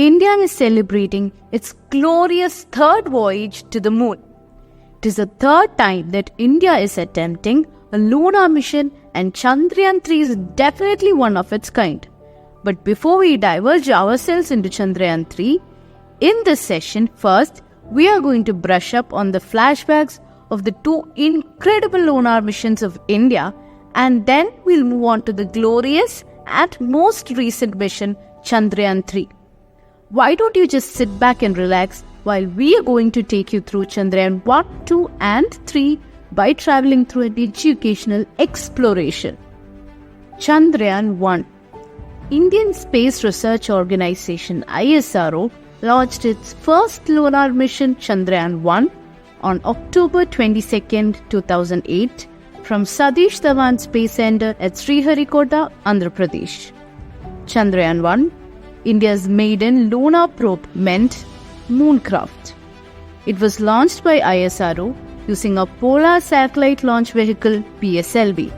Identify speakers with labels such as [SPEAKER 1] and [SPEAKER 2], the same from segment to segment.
[SPEAKER 1] India is celebrating its glorious third voyage to the moon. It is the third time that India is attempting a lunar mission, and Chandrayaan III is definitely one of its kind. But before we diverge ourselves into Chandrayaan III, in this session, first, we are going to brush up on the flashbacks of the two incredible lunar missions of India, and then we'll move on to the glorious and most recent mission, Chandrayaan III. Why don't you just sit back and relax while we are going to take you through Chandrayaan 1, 2 and 3 by traveling through an educational exploration. Chandrayaan 1. Indian Space Research Organization ISRO launched its first lunar mission Chandrayaan 1 on October 22, 2008 from Satish Dhawan Space Center at Sriharikota, Andhra Pradesh. Chandrayaan 1, India's maiden lunar probe, meant mooncraft. It was launched by ISRO using a Polar Satellite Launch Vehicle PSLV.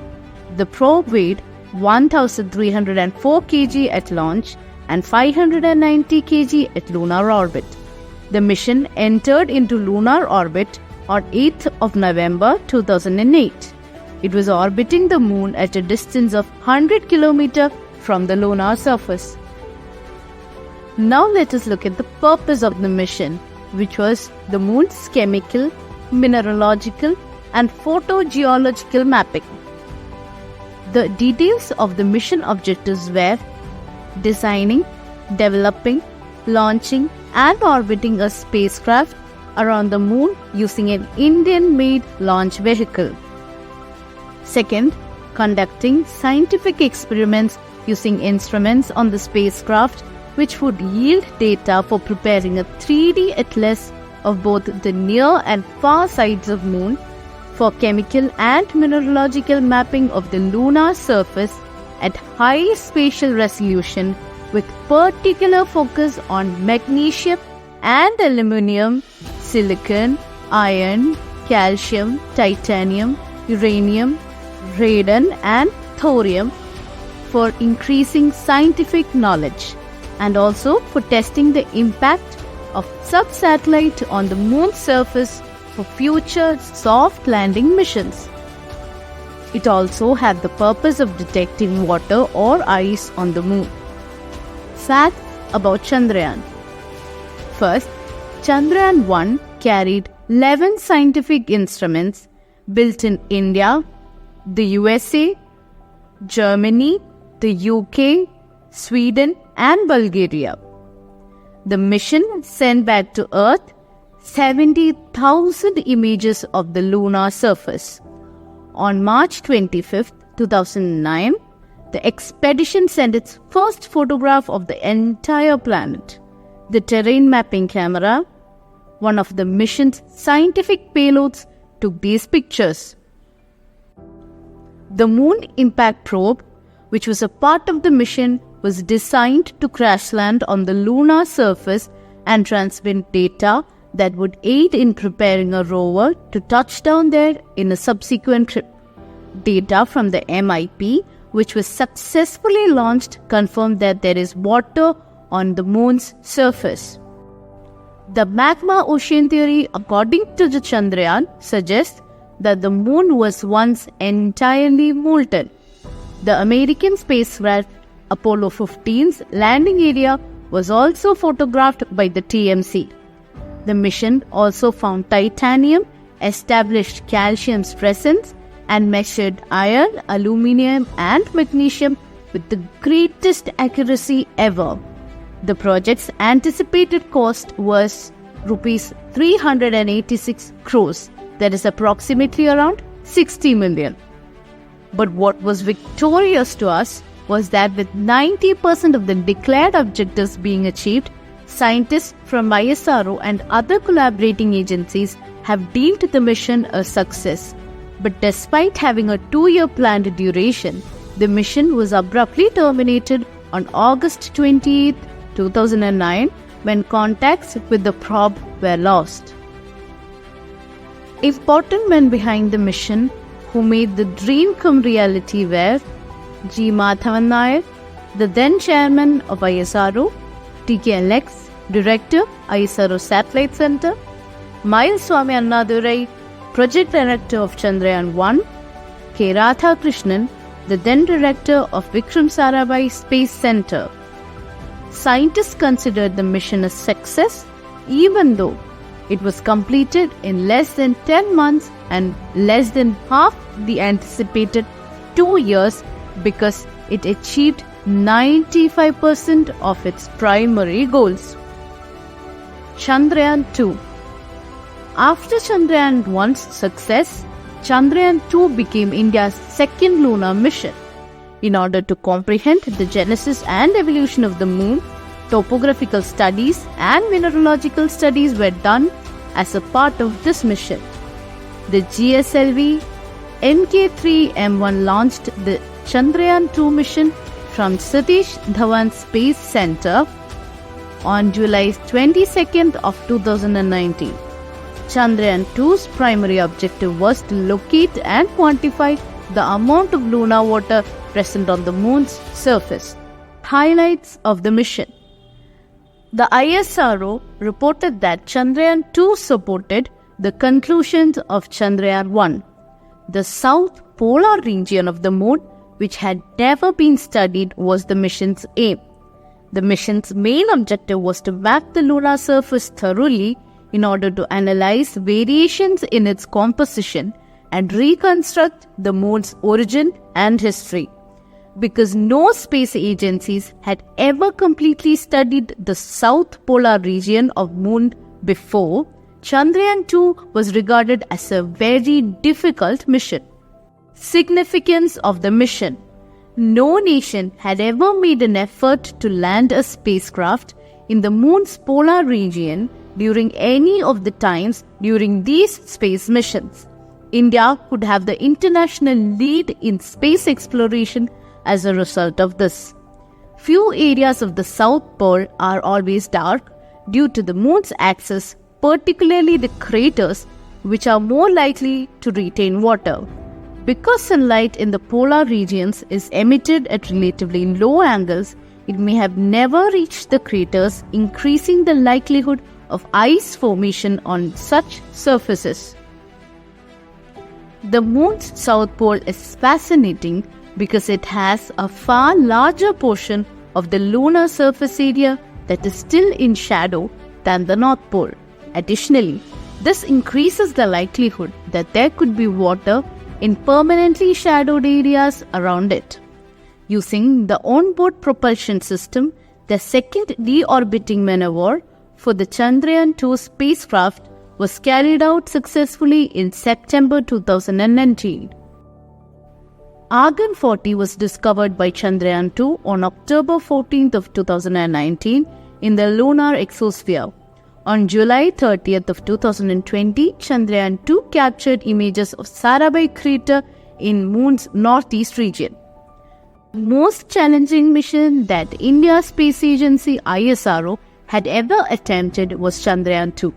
[SPEAKER 1] The probe weighed 1,304 kg at launch and 590 kg at lunar orbit. The mission entered into lunar orbit on 8th of November 2008. It was orbiting the moon at a distance of 100 km from the lunar surface. Now let us look at the purpose of the mission, which was the moon's chemical, mineralogical and photogeological mapping. The details of the mission objectives were designing, developing, launching and orbiting a spacecraft around the moon using an Indian-made launch vehicle. Second, conducting scientific experiments using instruments on the spacecraft which would yield data for preparing a 3D atlas of both the near and far sides of moon for chemical and mineralogical mapping of the lunar surface at high spatial resolution with particular focus on magnesium and aluminium, silicon, iron, calcium, titanium, uranium, radon and thorium for increasing scientific knowledge and also for testing the impact of sub-satellite on the moon's surface for future soft landing missions. It also had the purpose of detecting water or ice on the moon. Facts about Chandrayaan. First, Chandrayaan 1 carried 11 scientific instruments built in India, the USA, Germany, the UK, Sweden and Bulgaria. The mission sent back to Earth 70,000 images of the lunar surface. On March 25, 2009, the expedition sent its first photograph of the entire planet. The terrain mapping camera, one of the mission's scientific payloads, took these pictures. The Moon Impact Probe, which was a part of the mission, was designed to crash land on the lunar surface and transmit data that would aid in preparing a rover to touch down there in a subsequent trip. Data from the MIP, which was successfully launched, confirmed that there is water on the moon's surface. The magma ocean theory, according to the Chandrayaan, suggests that the moon was once entirely molten. The American spacecraft Apollo 15's landing area was also photographed by the TMC. The mission also found titanium, established calcium's presence, and measured iron, aluminium, and magnesium with the greatest accuracy ever. The project's anticipated cost was Rs 386 crores, that is approximately around 60 million. But what was victorious to us was that with 90% of the declared objectives being achieved, scientists from ISRO and other collaborating agencies have deemed the mission a success. But despite having a 2-year planned duration, the mission was abruptly terminated on August 28, 2009 when contacts with the probe were lost. Important men behind the mission who made the dream come reality were G. Madhavan Nair, the then chairman of ISRO, TKLX, Director, ISRO Satellite Center, Swami Annadurai, Project Director of Chandrayaan I, K. Radhakrishnan, the then Director of Vikram Sarabhai Space Center. Scientists considered the mission a success, even though it was completed in less than 10 months and less than half the anticipated 2 years, because it achieved 95% of its primary goals. Chandrayaan II. After Chandrayaan I's success, Chandrayaan II became India's second lunar mission. In order to comprehend the genesis and evolution of the moon, topographical studies and mineralogical studies were done as a part of this mission. The GSLV NK3M1 launched the Chandrayaan II mission from Satish Dhawan Space Center on July 22nd of 2019. Chandrayaan II's primary objective was to locate and quantify the amount of lunar water present on the moon's surface. Highlights of the mission. The ISRO reported that Chandrayaan II supported the conclusions of Chandrayaan I. The south polar region of the moon, which had never been studied, was the mission's aim. The mission's main objective was to map the lunar surface thoroughly in order to analyze variations in its composition and reconstruct the moon's origin and history. Because no space agencies had ever completely studied the south polar region of moon before, Chandrayaan II was regarded as a very difficult mission. Significance of the mission. No nation had ever made an effort to land a spacecraft in the moon's polar region during any of the times during these space missions. India could have the international lead in space exploration as a result of this. Few areas of the South Pole are always dark due to the moon's axis, particularly the craters, which are more likely to retain water. Because sunlight in the polar regions is emitted at relatively low angles, it may have never reached the craters, increasing the likelihood of ice formation on such surfaces. The moon's south pole is fascinating because it has a far larger portion of the lunar surface area that is still in shadow than the North Pole. Additionally, this increases the likelihood that there could be water in permanently shadowed areas around it. Using the onboard propulsion system, the second deorbiting maneuver for the Chandrayaan II spacecraft was carried out successfully in September 2019. Argon 40 was discovered by Chandrayaan II on October 14th of 2019 in the lunar exosphere. On July 30th of 2020, Chandrayaan II captured images of Sarabhai crater in moon's northeast region. The most challenging mission that India's space agency ISRO had ever attempted was Chandrayaan II.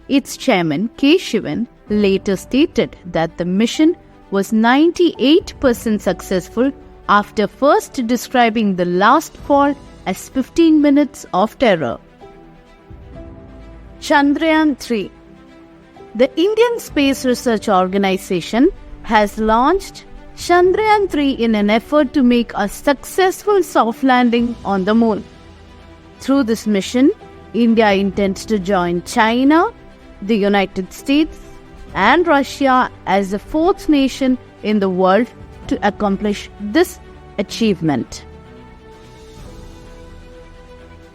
[SPEAKER 1] Its chairman K. Shivan later stated that the mission was 98% successful after first describing the last fall as 15 minutes of terror. Chandrayaan III. The Indian Space Research Organization has launched Chandrayaan III in an effort to make a successful soft landing on the moon. Through this mission, India intends to join China, the United States, and Russia as the fourth nation in the world to accomplish this achievement.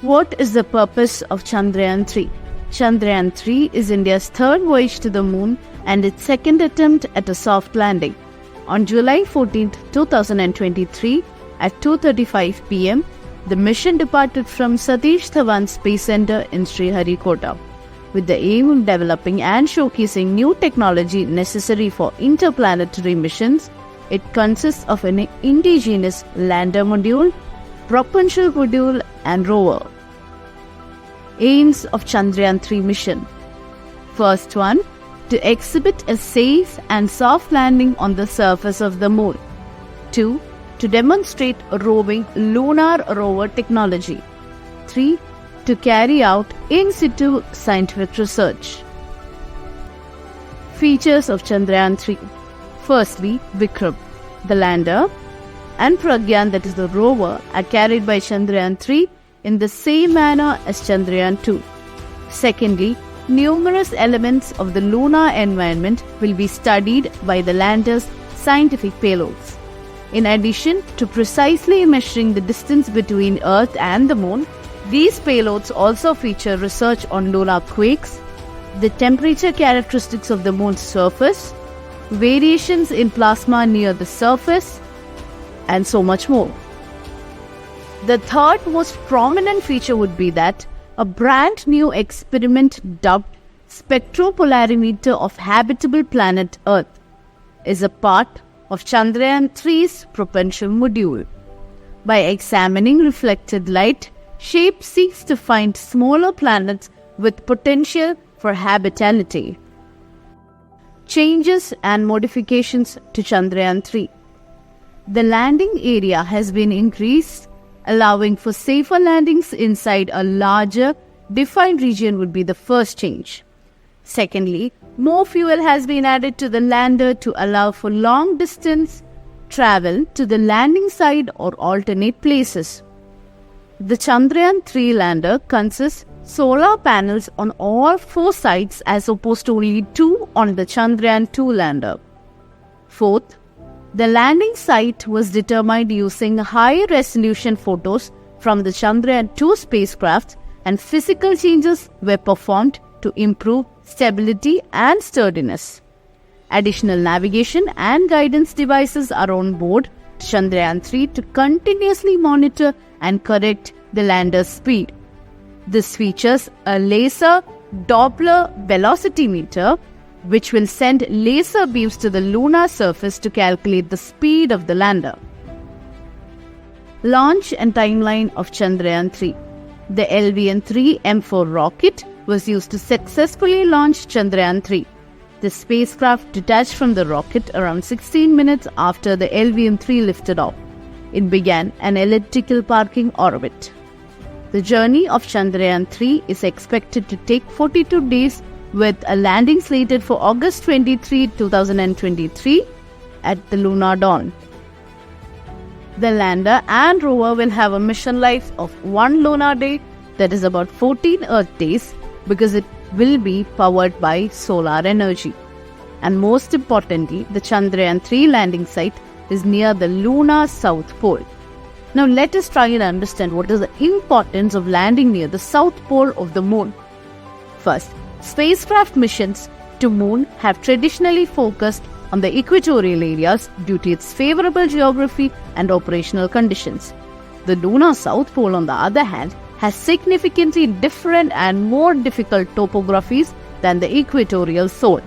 [SPEAKER 1] What is the purpose of Chandrayaan III? Chandrayaan III is India's third voyage to the moon and its second attempt at a soft landing. On July 14, 2023, at 2:35 p.m., the mission departed from Satish Dhawan Space Center in Sriharikota, with the aim of developing and showcasing new technology necessary for interplanetary missions. It consists of an indigenous lander module, propulsion module, and rover. Aims of Chandrayaan III mission. First one, to exhibit a safe and soft landing on the surface of the moon. 2. To demonstrate roving lunar rover technology. 3. to carry out in situ scientific research. Features of Chandrayaan III. Firstly, Vikram, the lander, and Pragyan, that is the rover, are carried by Chandrayaan III in the same manner as Chandrayaan II. Secondly, numerous elements of the lunar environment will be studied by the lander's scientific payloads. In addition to precisely measuring the distance between Earth and the Moon, these payloads also feature research on lunar quakes, the temperature characteristics of the Moon's surface, variations in plasma near the surface, and so much more. The third most prominent feature would be that a brand new experiment dubbed Spectropolarimeter of Habitable Planet Earth is a part of Chandrayaan III's propulsion module. By examining reflected light, SHAPE seeks to find smaller planets with potential for habitability. Changes and modifications to Chandrayaan III. The landing area has been increased, allowing for safer landings inside a larger, defined region would be the first change. Secondly, more fuel has been added to the lander to allow for long distance travel to the landing site or alternate places. The Chandrayaan III lander consists solar panels on all 4 sides as opposed to only 2 on the Chandrayaan II lander. Fourth, the landing site was determined using high-resolution photos from the Chandrayaan II spacecraft, and physical changes were performed to improve stability and sturdiness. Additional navigation and guidance devices are on board Chandrayaan III to continuously monitor and correct the lander's speed. This features a laser Doppler velocity meter, which will send laser beams to the lunar surface to calculate the speed of the lander. Launch and timeline of Chandrayaan III. The LVN-3 M4 rocket was used to successfully launch Chandrayaan III. The spacecraft detached from the rocket around 16 minutes after the LVN-3 lifted off. It began an elliptical parking orbit. The journey of Chandrayaan III is expected to take 42 days, with a landing slated for August 23, 2023 at the lunar dawn. The lander and rover will have a mission life of 1 lunar day, that is about 14 Earth days, because it will be powered by solar energy. And most importantly, the Chandrayaan III landing site is near the lunar south pole. Now let us try and understand what is the importance of landing near the south pole of the Moon. First, spacecraft missions to Moon have traditionally focused on the equatorial areas due to its favorable geography and operational conditions. The lunar south pole, on the other hand, has significantly different and more difficult topographies than the equatorial zone.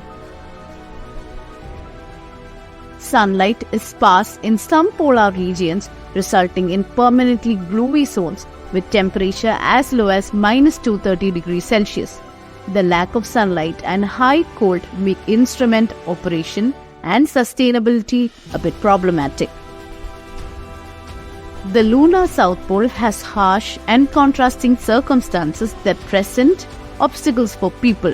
[SPEAKER 1] Sunlight is sparse in some polar regions, resulting in permanently gloomy zones with temperature as low as -230 degrees Celsius. The lack of sunlight and high cold make instrument operation and sustainability a bit problematic. The lunar south pole has harsh and contrasting circumstances that present obstacles for people,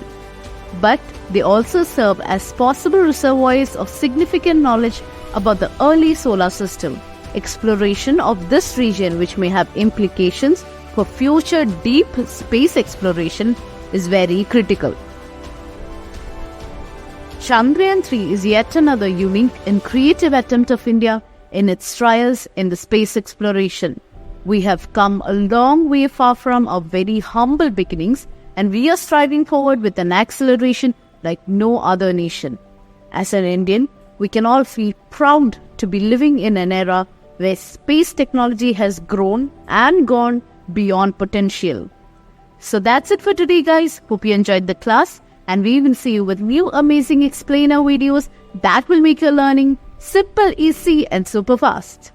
[SPEAKER 1] but they also serve as possible reservoirs of significant knowledge about the early solar system. Exploration of this region, which may have implications for future deep space exploration, is very critical. Chandrayaan III is yet another unique and creative attempt of India in its trials in the space exploration. We have come a long way far from our very humble beginnings, and we are striving forward with an acceleration like no other nation. As an Indian, we can all feel proud to be living in an era where space technology has grown and gone beyond potential. So that's it for today, guys. Hope you enjoyed the class, and we will see you with new amazing explainer videos that will make your learning simple, easy, and super fast.